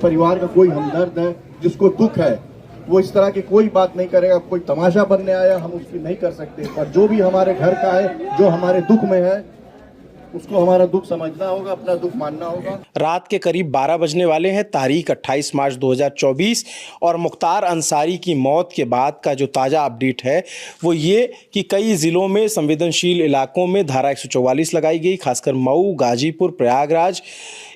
परिवार का कोई हमदर्द है, जिसको दुख है, वो इस तरह की कोई बात नहीं करेगा। कोई तमाशा बनने आया, हम उसकी नहीं कर सकते। और जो भी हमारे घर का है, जो हमारे दुख में है, उसको हमारा दुख समझना होगा, अपना दुख मानना होगा। रात के करीब 12 बजने वाले हैं। तारीख 28 मार्च 2024 और मुख्तार अंसारी की मौत के बाद का जो ताज़ा अपडेट है वो ये कि कई ज़िलों में संवेदनशील इलाकों में धारा 144 लगाई गई, खासकर मऊ, गाजीपुर, प्रयागराज,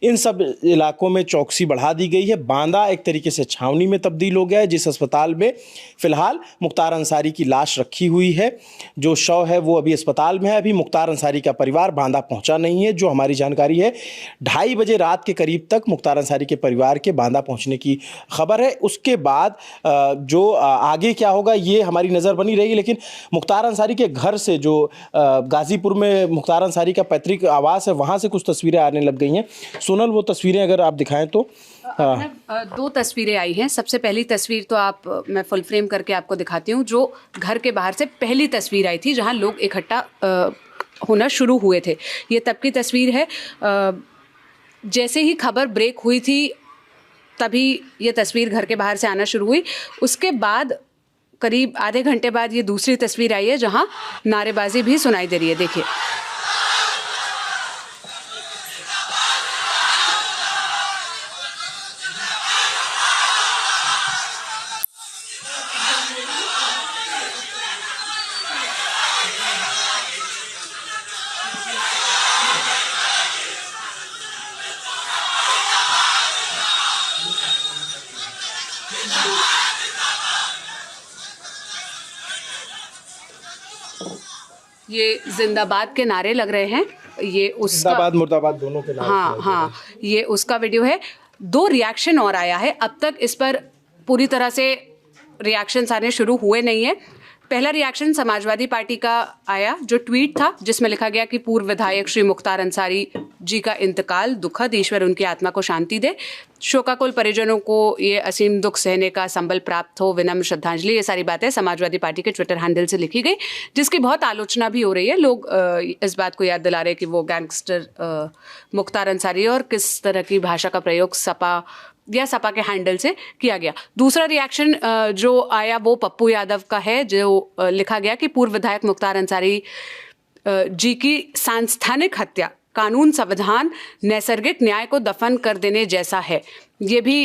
इन सब इलाकों में चौकसी बढ़ा दी गई है। बांदा एक तरीके से छावनी में तब्दील हो गया है, जिस अस्पताल में फ़िलहाल मुख्तार अंसारी की लाश रखी हुई है। जो शव है वो अभी अस्पताल में है। अभी मुख्तार अंसारी का परिवार बांदा पहुंचा नहीं है। जो हमारी जानकारी है 2:30 बजे रात के करीब तक मुख्तार अंसारी के परिवार के बांदा पहुंचने की खबर है। उसके बाद जो आगे क्या होगा ये हमारी नज़र बनी रहेगी। लेकिन मुख्तार अंसारी के घर से जो गाजीपुर में मुख्तार अंसारी का पैतृक आवास है वहाँ से कुछ तस्वीरें आने लग गई हैं। सोनल, वो तस्वीरें अगर आप दिखाएं तो। दो तस्वीरें आई हैं। सबसे पहली तस्वीर तो मैं फुल फ्रेम करके आपको दिखाती हूँ, जो घर के बाहर से पहली तस्वीर आई थी जहाँ लोग इकट्ठा होना शुरू हुए थे। ये तब की तस्वीर है। जैसे ही खबर ब्रेक हुई थी तभी ये तस्वीर घर के बाहर से आना शुरू हुई। उसके बाद करीब आधे घंटे बाद ये दूसरी तस्वीर आई है जहाँ नारेबाजी भी सुनाई दे रही है। देखिए, ये जिंदाबाद के नारे लग रहे हैं। ये उसका जिंदाबाद मुर्दाबाद दोनों के नारे। हाँ, ये उसका वीडियो है। 2 रिएक्शन और आया है। अब तक इस पर पूरी तरह से रिएक्शंस आने शुरू हुए नहीं है। पहला रिएक्शन समाजवादी पार्टी का आया, जो ट्वीट था जिसमें लिखा गया कि पूर्व विधायक श्री मुख्तार अंसारी जी का इंतकाल दुखद, ईश्वर उनकी आत्मा को शांति दे, शोकाकुल परिजनों को ये असीम दुख सहने का संबल प्राप्त हो, विनम्र श्रद्धांजलि। ये सारी बातें समाजवादी पार्टी के ट्विटर हैंडल से लिखी गई, जिसकी बहुत आलोचना भी हो रही है। लोग इस बात को याद दिला रहे हैं कि वो गैंगस्टर मुख्तार अंसारी और किस तरह की भाषा का प्रयोग सपा के हैंडल से किया गया। दूसरा रिएक्शन जो आया वो पप्पू यादव का है, जो लिखा गया कि पूर्व विधायक मुख्तार अंसारी जी की सांस्थानिक हत्या कानून, संविधान, नैसर्गिक न्याय को दफन कर देने जैसा है। ये भी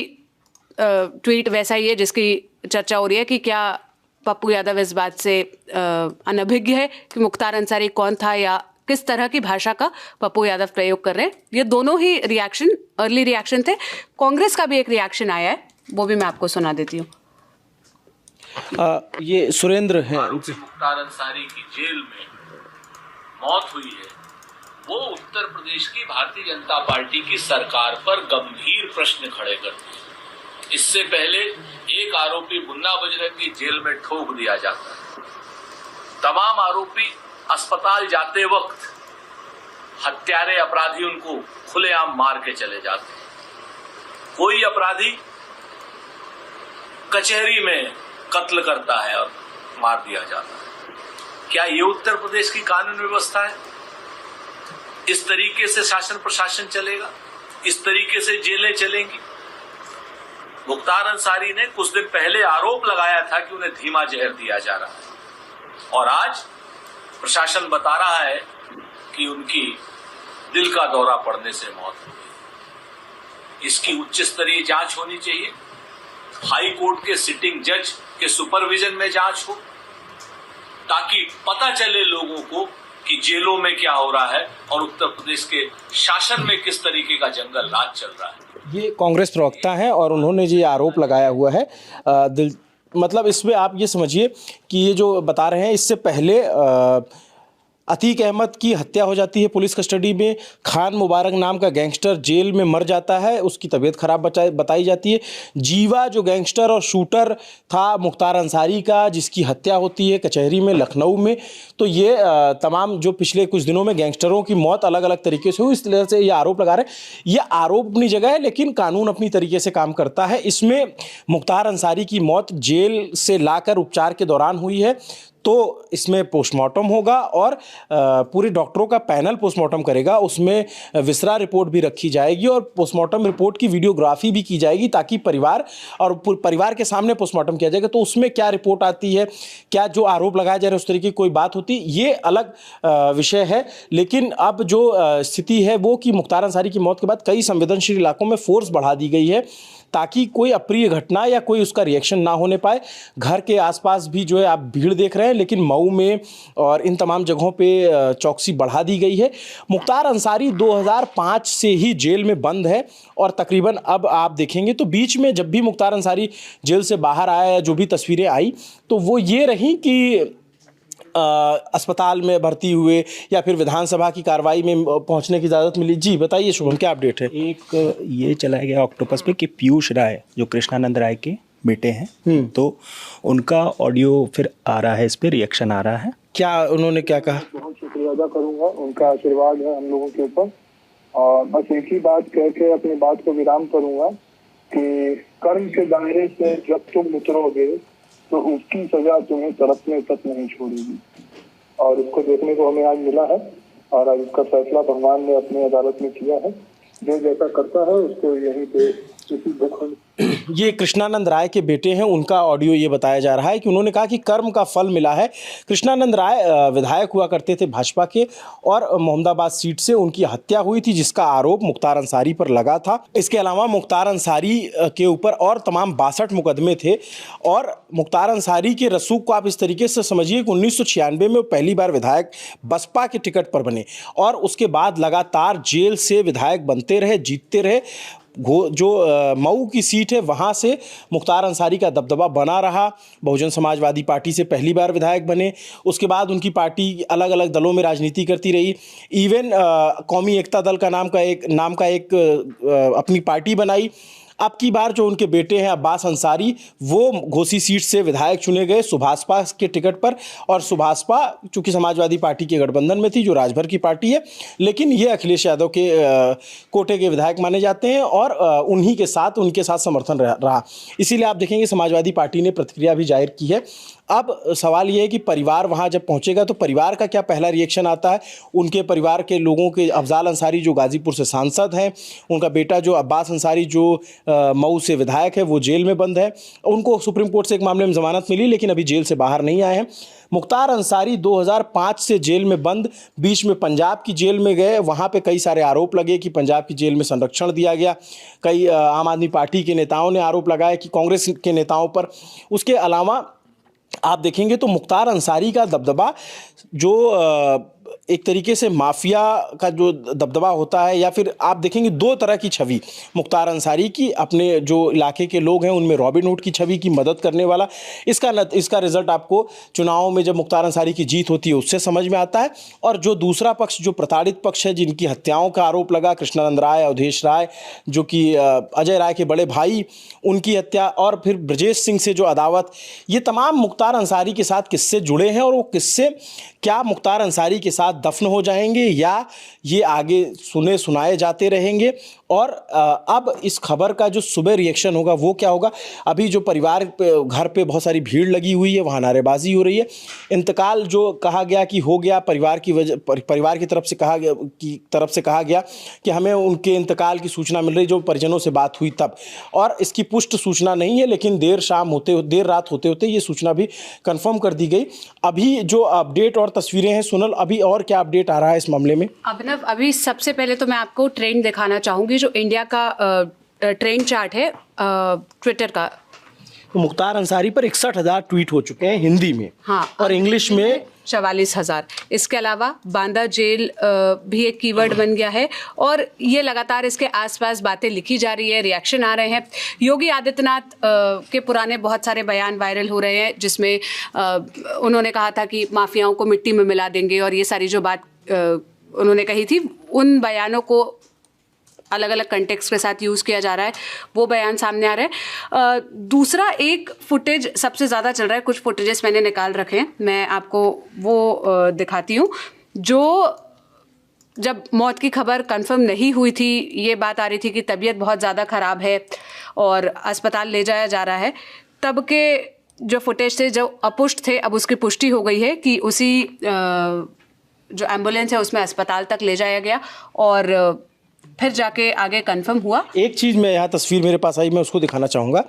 ट्वीट वैसा ही है जिसकी चर्चा हो रही है कि क्या पप्पू यादव इस बात से अनभिज्ञ है कि मुख्तार अंसारी कौन था या किस तरह की भाषा का पप्पू यादव प्रयोग कर रहे हैं। ये दोनों ही रिएक्शन अर्ली रिएक्शन थे। कांग्रेस का भी एक रिएक्शन आया है, वो भी मैं आपको सुना देती हूँ। ये सुरेंद्र हैं। मुख्तार अंसारी की जेल में मौत हुई है, वो उत्तर प्रदेश की भारतीय जनता पार्टी की सरकार पर गंभीर प्रश्न खड़े करती है। इससे पहले एक आरोपी मुन्ना बजरंगी जेल में ठोक दिया जाता है। तमाम आरोपी अस्पताल जाते वक्त हत्यारे अपराधी उनको खुलेआम मार के चले जाते हैं। कोई अपराधी कचहरी में कत्ल करता है और मार दिया जाता है। क्या ये उत्तर प्रदेश की कानून व्यवस्था है? इस तरीके से शासन प्रशासन चलेगा? इस तरीके से जेलें चलेंगी? मुख्तार अंसारी ने कुछ दिन पहले आरोप लगाया था कि उन्हें धीमा जहर दिया जा रहा है, और आज प्रशासन बता रहा है कि उनकी दिल का दौरा पड़ने से मौत हो गई। इसकी उच्च स्तरीय जांच होनी चाहिए। हाई कोर्ट के सिटिंग जज के सुपरविजन में जांच हो, ताकि पता चले लोगों को कि जेलों में क्या हो रहा है और उत्तर प्रदेश के शासन में किस तरीके का जंगल राज चल रहा है। ये कांग्रेस प्रवक्ता हैं और उन्होंने जो आरोप लगाया हुआ है मतलब इसमें आप ये समझिए कि ये जो बता रहे हैं, इससे पहले अतीक अहमद की हत्या हो जाती है पुलिस कस्टडी में। खान मुबारक नाम का गैंगस्टर जेल में मर जाता है, उसकी तबीयत खराब बताई जाती है। जीवा जो गैंगस्टर और शूटर था मुख्तार अंसारी का, जिसकी हत्या होती है कचहरी में लखनऊ में। तो ये तमाम जो पिछले कुछ दिनों में गैंगस्टरों की मौत अलग अलग तरीके से हुई, इस तरह से ये आरोप लगा रहे हैं। ये आरोप अपनी जगह है, लेकिन कानून अपनी तरीके से काम करता है। इसमें मुख्तार अंसारी की मौत जेल से लाकर उपचार के दौरान हुई है, तो इसमें पोस्टमार्टम होगा और पूरे डॉक्टरों का पैनल पोस्टमार्टम करेगा, उसमें विसरा रिपोर्ट भी रखी जाएगी और पोस्टमार्टम रिपोर्ट की वीडियोग्राफी भी की जाएगी ताकि परिवार के सामने पोस्टमार्टम किया जाएगा। तो उसमें क्या रिपोर्ट आती है, क्या जो आरोप लगाया जा रहा है उस तरीके की कोई बात होती, ये अलग विषय है। लेकिन अब जो स्थिति है वो कि मुख्तार अंसारी की मौत के बाद कई संवेदनशील इलाकों में फोर्स बढ़ा दी गई है ताकि कोई अप्रिय घटना या कोई उसका रिएक्शन ना होने पाए। घर के आसपास भी जो है आप भीड़ देख रहे हैं, लेकिन मऊ में और इन तमाम जगहों पे चौकसी बढ़ा दी गई है। मुख्तार अंसारी 2005 से ही जेल में बंद है और तकरीबन अब आप देखेंगे तो बीच में जब भी मुख्तार अंसारी जेल से बाहर आया या जो भी तस्वीरें आई तो वो ये रही कि अस्पताल में भर्ती हुए या फिर विधानसभा की कार्रवाई में पहुंचने की इजाज़त मिली। जी बताइए शुभम, क्या अपडेट है? एक ये चलाया गया ऑक्टोपस पे कि पीयूष राय जो कृष्णानंद राय के बेटे हैं, तो उनका ऑडियो फिर आ रहा है, इस पे रिएक्शन आ रहा है। क्या उन्होंने क्या कहा? बहुत शुक्रिया अदा करूंगा, उनका आशीर्वाद है हम लोगों के ऊपर। और बस एक ही बात कह के अपनी बात को विराम करूंगा कि कर्म के दायरे से जब तुम उतरोगे तो उसकी सजा तुम्हें तड़पने तक नहीं छोड़ेगी। और इसको देखने को हमें आज मिला है और आज इसका फैसला भगवान ने अपनी अदालत में किया है। जो जैसा करता है उसको यहीं पे किसी दुख। ये कृष्णानंद राय के बेटे हैं, उनका ऑडियो ये बताया जा रहा है कि उन्होंने कहा कि कर्म का फल मिला है। कृष्णानंद राय विधायक हुआ करते थे भाजपा के और मोहम्मदाबाद सीट से उनकी हत्या हुई थी जिसका आरोप मुख्तार अंसारी पर लगा था। इसके अलावा मुख्तार अंसारी के ऊपर और तमाम 62 मुकदमे थे और मुख्तार अंसारी के रसूख को आप इस तरीके से समझिए कि 1996 में पहली बार विधायक बसपा के टिकट पर बने और उसके बाद लगातार जेल से विधायक बनते रहे, जीतते रहे। जो मऊ की सीट है वहाँ से मुख्तार अंसारी का दबदबा बना रहा। बहुजन समाजवादी पार्टी से पहली बार विधायक बने, उसके बाद उनकी पार्टी अलग अलग दलों में राजनीति करती रही। इवन कौमी एकता दल का नाम का एक अपनी पार्टी बनाई। अब की बार जो उनके बेटे हैं अब्बास अंसारी, वो घोसी सीट से विधायक चुने गए सुभाषपा के टिकट पर और सुभाषपा चूंकि समाजवादी पार्टी के गठबंधन में थी जो राजभर की पार्टी है, लेकिन ये अखिलेश यादव के कोटे के विधायक माने जाते हैं और उनके साथ समर्थन रहा। इसीलिए आप देखेंगे समाजवादी पार्टी ने प्रतिक्रिया भी जाहिर की है। अब सवाल ये है कि परिवार वहाँ जब पहुँचेगा तो परिवार का क्या पहला रिएक्शन आता है। उनके परिवार के लोगों के अफजाल अंसारी जो गाजीपुर से सांसद हैं, उनका बेटा जो अब्बास अंसारी जो मऊ से विधायक है वो जेल में बंद है। उनको सुप्रीम कोर्ट से एक मामले में ज़मानत मिली लेकिन अभी जेल से बाहर नहीं आए हैं। मुख्तार अंसारी 2005 से जेल में बंद, बीच में पंजाब की जेल में गए, वहाँ पे कई सारे आरोप लगे कि पंजाब की जेल में संरक्षण दिया गया। कई आम आदमी पार्टी के नेताओं ने आरोप लगाया कि कांग्रेस के नेताओं पर। उसके अलावा आप देखेंगे तो मुख्तार अंसारी का दबदबा जो एक तरीके से माफिया का जो दबदबा होता है, या फिर आप देखेंगे दो तरह की छवि मुख्तार अंसारी की, अपने जो इलाके के लोग हैं उनमें रॉबिन हुड की छवि की मदद करने वाला। इसका रिजल्ट आपको चुनाव में जब मुख्तार अंसारी की जीत होती है उससे समझ में आता है। और जो दूसरा पक्ष जो प्रताड़ित पक्ष है, जिनकी हत्याओं का आरोप लगा, कृष्णानंद राय, अवधेश राय जो कि अजय राय के बड़े भाई, उनकी हत्या, और फिर ब्रजेश सिंह से जो अदावत, ये तमाम मुख्तार अंसारी के साथ किस्से जुड़े हैं। और वो किस्से क्या मुख्तार अंसारी के साथ दफन हो जाएंगे या ये आगे सुनाए जाते रहेंगे। और अब इस खबर का जो सुबह रिएक्शन होगा वो क्या होगा। अभी जो परिवार घर पे बहुत सारी भीड़ लगी हुई है, वहाँ नारेबाजी हो रही है। इंतकाल जो कहा गया कि हो गया, परिवार की तरफ से कहा गया कि हमें उनके इंतकाल की सूचना मिल रही, जो परिजनों से बात हुई तब, और इसकी पुष्ट सूचना नहीं है, लेकिन देर रात होते होते ये सूचना भी कंफर्म कर दी गई। अभी जो अपडेट और तस्वीरें हैं सोनल, अभी और क्या अपडेट आ रहा है इस मामले में? अभिनव, अभी सबसे पहले तो मैं आपको ट्रेंड दिखाना चाहूंगी जो इंडिया का ट्रेंड चार्ट है ट्विटर का। तो मुख्तार अंसारी पर 61,000 ट्वीट हो चुके हैं हिंदी में, हाँ, और इंग्लिश में 44,000। इसके अलावा बांदा जेल भी एक कीवर्ड बन गया है और ये लगातार इसके आसपास बातें लिखी जा रही है, रिएक्शन आ रहे हैं। योगी आदित्यनाथ के पुराने बहुत सारे बयान वायरल हो रहे हैं जिसमें उन्होंने कहा था कि माफियाओं को मिट्टी में मिला देंगे, और ये सारी जो बात उन्होंने कही थी, उन बयानों को अलग अलग कंटेक्स्ट के साथ यूज़ किया जा रहा है, वो बयान सामने आ रहा है। दूसरा एक फुटेज सबसे ज़्यादा चल रहा है, कुछ फुटेजेस मैंने निकाल रखे हैं, मैं आपको वो दिखाती हूँ। जो जब मौत की खबर कंफर्म नहीं हुई थी, ये बात आ रही थी कि तबीयत बहुत ज़्यादा ख़राब है और अस्पताल ले जाया जा रहा है, तब के जो फुटेज थे जो अपुष्ट थे, अब उसकी पुष्टि हो गई है कि उसी जो एम्बुलेंस है उसमें अस्पताल तक ले जाया गया और फिर जाके आगे कंफर्म हुआ। एक चीज़ मैं यहाँ तस्वीर मेरे पास आई, मैं उसको दिखाना चाहूँगा।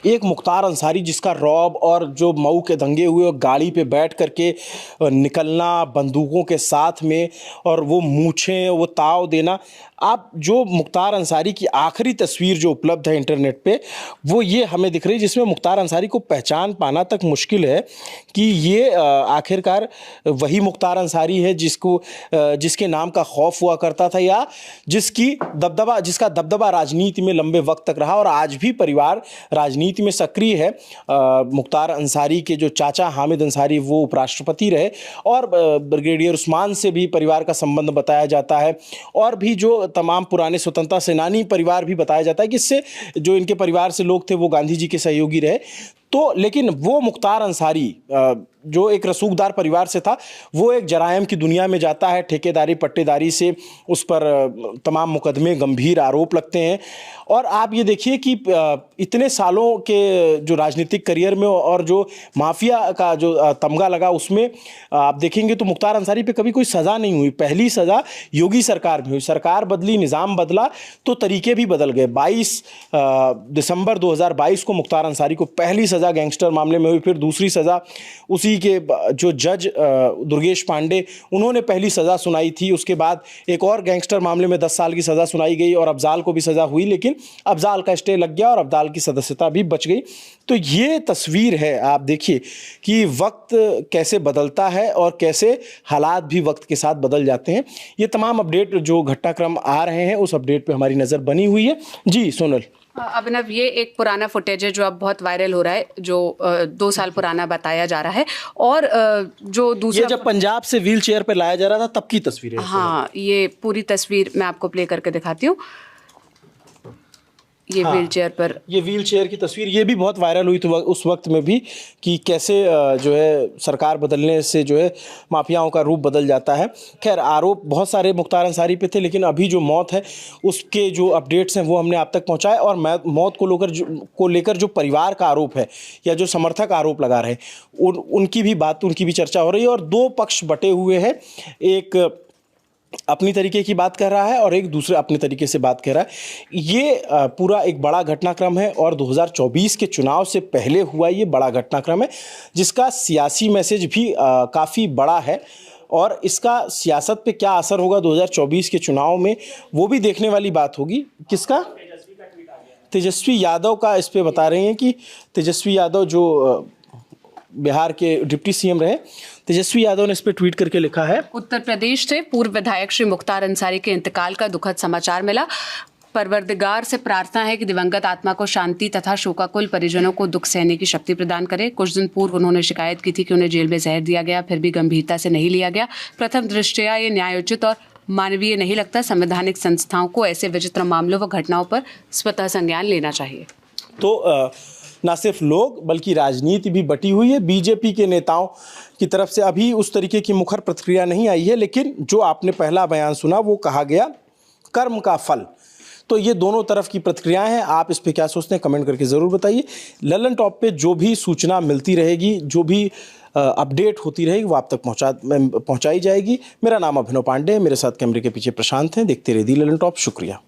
एक मुख्तार अंसारी जिसका रौब और जो मऊ के दंगे हुए और गाड़ी पे बैठ करके निकलना बंदूकों के साथ में और वो मूछें वो ताव देना, आप जो मुख्तार अंसारी की आखिरी तस्वीर जो उपलब्ध है इंटरनेट पे वो ये हमें दिख रही है, जिसमें मुख्तार अंसारी को पहचान पाना तक मुश्किल है कि ये आखिरकार वही मुख्तार अंसारी है जिसके नाम का खौफ हुआ करता था या जिसका दबदबा राजनीति में लंबे वक्त तक रहा और आज भी परिवार राजनीति में सक्रिय है। मुख्तार अंसारी के जो चाचा हामिद अंसारी वो उपराष्ट्रपति रहे और ब्रिगेडियर उस्मान से भी परिवार का संबंध बताया जाता है और भी जो तमाम पुराने स्वतंत्रता सेनानी परिवार भी बताया जाता है कि इससे जो इनके परिवार से लोग थे वो गांधी जी के सहयोगी रहे। तो लेकिन वो मुख्तार अंसारी जो एक रसूखदार परिवार से था वो एक जराइम की दुनिया में जाता है। ठेकेदारी पट्टेदारी से उस पर तमाम मुकदमे गंभीर आरोप लगते हैं और आप ये देखिए कि इतने सालों के जो राजनीतिक करियर में और जो माफिया का जो तमगा लगा उसमें आप देखेंगे तो मुख्तार अंसारी पे कभी कोई सज़ा नहीं हुई। पहली सज़ा योगी सरकार में हुई, सरकार बदली निज़ाम बदला तो तरीके भी बदल गए। 22 दिसंबर 2022 को मुख्तार अंसारी को पहली सज़ा गैंगस्टर मामले में हुई, फिर दूसरी सज़ा उसी के जो जज दुर्गेश पांडे उन्होंने पहली सज़ा सुनाई थी। उसके बाद एक और गैंगस्टर मामले में 10 साल की सज़ा सुनाई गई और अफजाल को भी सज़ा हुई, लेकिन अफजाल का स्टे लग गया और अफजाल की सदस्यता भी बच गई। तो ये तस्वीर है, आप देखिए कि वक्त कैसे बदलता है और कैसे हालात भी वक्त के साथ बदल जाते हैं। ये तमाम अपडेट जो घटनाक्रम आ रहे हैं उस अपडेट पे हमारी नज़र बनी हुई है। जी सोनल। अभिनव, ये एक पुराना फुटेज है जो अब बहुत वायरल हो रहा है, जो 2 साल पुराना बताया जा रहा है और जो दूसरा ये जब पंजाब से व्हील चेयर पर लाया जा रहा था तब की तस्वीर है। हाँ, ये पूरी तस्वीर मैं आपको प्ले करके दिखाती हूँ। ये व्हील चेयर पर, ये व्हील चेयर की तस्वीर ये भी बहुत वायरल हुई थी उस वक्त में भी कि कैसे जो है सरकार बदलने से जो है माफियाओं का रूप बदल जाता है। खैर आरोप बहुत सारे मुख्तार अंसारी पे थे, लेकिन अभी जो मौत है उसके जो अपडेट्स हैं वो हमने आप तक पहुंचाए और मौत को लेकर जो परिवार का आरोप है या जो समर्थक आरोप लगा रहे उनकी भी चर्चा हो रही है और दो पक्ष बटे हुए हैं। एक अपनी तरीके की बात कर रहा है और एक दूसरे अपने तरीके से बात कर रहा है। ये पूरा एक बड़ा घटनाक्रम है और 2024 के चुनाव से पहले हुआ ये बड़ा घटनाक्रम है जिसका सियासी मैसेज भी काफ़ी बड़ा है और इसका सियासत पे क्या असर होगा 2024 के चुनाव में वो भी देखने वाली बात होगी। किसका? तेजस्वी यादव का इस पे बता रहे हैं कि तेजस्वी यादव जो बिहार के डिप्टी सीएम रहे, तेजस्वी यादव ने इस पे ट्वीट करके लिखा है, उत्तर प्रदेश से पूर्व विधायक श्री मुख्तार अंसारी के इंतकाल का दुखद समाचार मिला। परवरदिगार से प्रार्थना है कि दिवंगत आत्मा को शांति तथा शोकाकुल परिजनों को दुख सहने की शक्ति प्रदान करे। कुछ दिन पूर्व उन्होंने शिकायत की थी कि उन्हें जेल में जहर दिया गया, फिर भी गंभीरता से नहीं लिया गया। प्रथम दृष्टया ये न्यायोचित और मानवीय नहीं लगता। संवैधानिक संस्थाओं को ऐसे विचित्र मामलों व घटनाओं पर स्वतः संज्ञान लेना चाहिए। तो ना सिर्फ लोग बल्कि राजनीति भी बटी हुई है। बीजेपी के नेताओं की तरफ से अभी उस तरीके की मुखर प्रतिक्रिया नहीं आई है, लेकिन जो आपने पहला बयान सुना वो कहा गया कर्म का फल। तो ये दोनों तरफ की प्रतिक्रियाएं हैं। आप इस पे क्या सोचते हैं कमेंट करके ज़रूर बताइए। ललन टॉप पे जो भी सूचना मिलती रहेगी, जो भी अपडेट होती रहेगी वो आप तक पहुंचाई जाएगी। मेरा नाम अभिनव पांडे है, मेरे साथ कैमरे के पीछे प्रशांत हैं। देखते रहिए ललन टॉप। शुक्रिया।